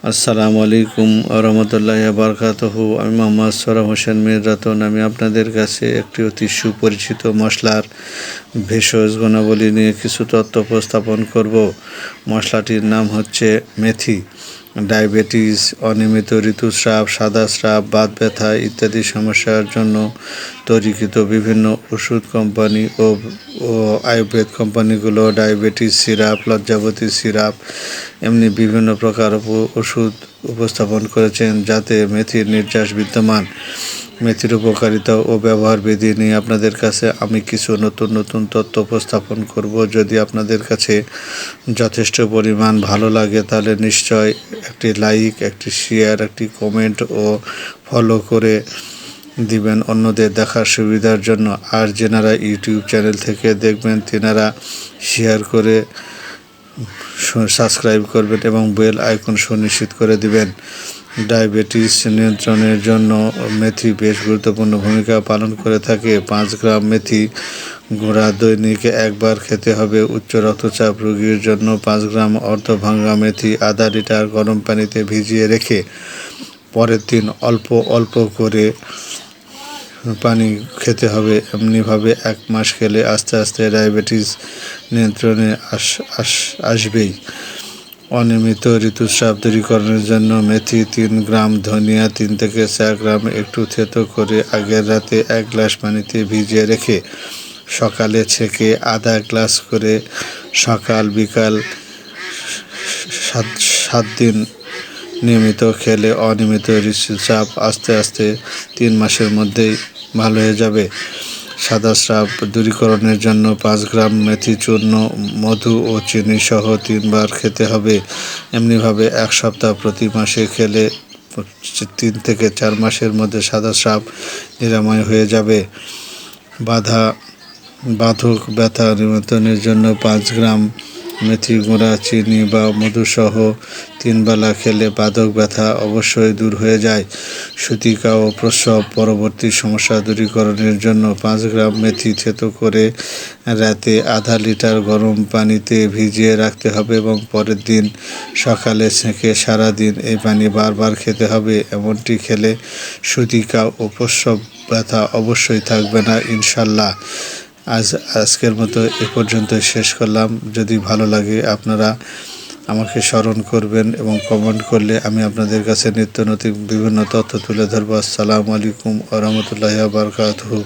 আসসালামু আলাইকুম রহমতুল্লাহ বারকাতুহু। আমি মোহাম্মদ সোহরাব হোসেন মীর রতন। আমি আপনাদের কাছে একটি অতি সুপরিচিত মশলার ভেষজ গুণাবলী নিয়ে কিছু তথ্য উপস্থাপন করব। মশলাটির নাম হচ্ছে মেথি। ডায়াবেটিস, অনিয়মিত ঋতুস্রাব, সাদা স্রাব, বাত ব্যথা ইত্যাদি সমস্যার জন্য তৈরিকৃত বিভিন্ন ওষুধ কোম্পানি ও আয়ুর্বেদ কোম্পানিগুলো ডায়াবেটিস সিরাপ, লজ্জাবতী সিরাপ এমনি বিভিন্ন প্রকার ওষুধ উপস্থাপন করেছেন, যাতে মেথির নির্যাস বিদ্যমান। মেথির উপকারিতা ও ব্যবহার বিধি নিয়ে আপনাদের কাছে আমি কিছু নতুন নতুন তথ্য উপস্থাপন করব। যদি আপনাদের কাছে যথেষ্ট পরিমাণ ভালো লাগে তাহলে নিশ্চয় একটি লাইক, একটি শেয়ার, একটি কমেন্ট ও ফলো করে দিবেন অন্যদের দেখার সুবিধার জন্য। আর যেনারা ইউটিউব চ্যানেল থেকে দেখবেন তেনারা শেয়ার করে সাবস্ক্রাইব করবেন এবং বেল আইকন সুনিশ্চিত করে দিবেন। ডায়াবেটিস নিয়ন্ত্রণের জন্য মেথি বেশ গুরুত্বপূর্ণ ভূমিকা পালন করে থাকে। 5 গ্রাম মেথি গুঁড়া দৈনিক একবার খেতে হবে। উচ্চ রক্তচাপ রোগীর জন্য 5 গ্রাম অর্ধভাঙা মেথি আধা লিটার গরম পানিতে ভিজিয়ে রেখে পরের দিন অল্প অল্প করে পানি খেতে হবে। এমনিভাবে 1 মাস খেলে আস্তে আস্তে ডায়াবেটিস নিয়ন্ত্রণে আসবেই। অনিয়মিত ঋতুস্রাব দূরীকরণের জন্য মেথি 3 গ্রাম, ধনিয়া 3 থেকে 4 গ্রাম একটু থেতো করে আগের রাতে 1 গ্লাস পানিতে ভিজিয়ে রেখে সকালে ছেঁকে আধা গ্লাস করে সকাল বিকাল 7 দিন নিয়মিত খেলে অনিয়মিত ঋতুস্রাব আস্তে আস্তে 3 মাসের মধ্যেই ভালো হয়ে যাবে। সাদা স্রাব দূরীকরণের জন্য 5 গ্রাম মেথি চূর্ণ, মধু ও চিনি সহ 3 বার খেতে হবে। এমনিভাবে 1 সপ্তাহ প্রতি মাসে খেলে 3 থেকে 4 মাসের মধ্যে সাদা স্রাব নিরাময় হয়ে যাবে। বাধক ব্যথা নিয়ন্ত্রণের জন্য 5 গ্রাম মেথি গুঁড়া, চিনি বা মধু সহ 3 বেলা খেলে বাধক ব্যথা অবশ্যই দূর হয়ে যায়। সূতিকা ও প্রসব পরবর্তী সমস্যা দূরীকরণের জন্য 5 গ্রাম মেথি থেতো করে রাতে আধা লিটার গরম পানিতে ভিজিয়ে রাখতে হবে এবং পরের দিন সকালে ছেঁকে সারাদিন এই পানি বারবার খেতে হবে। এমনটি খেলে সূতিকা ও প্রসব ব্যথা অবশ্যই থাকবে না ইনশাল্লাহ। আজকের মতো এ পর্যন্ত শেষ করলাম। যদি ভালো লাগে আপনারা আমাকে স্মরণ করবেন এবং কমেন্ট করলে আমি আপনাদের কাছে নিত্য নতুন বিভিন্ন তথ্য তুলে ধরবো। আসসালামু আলাইকুম ওয়া রাহমাতুল্লাহি ওয়া বারাকাতুহু।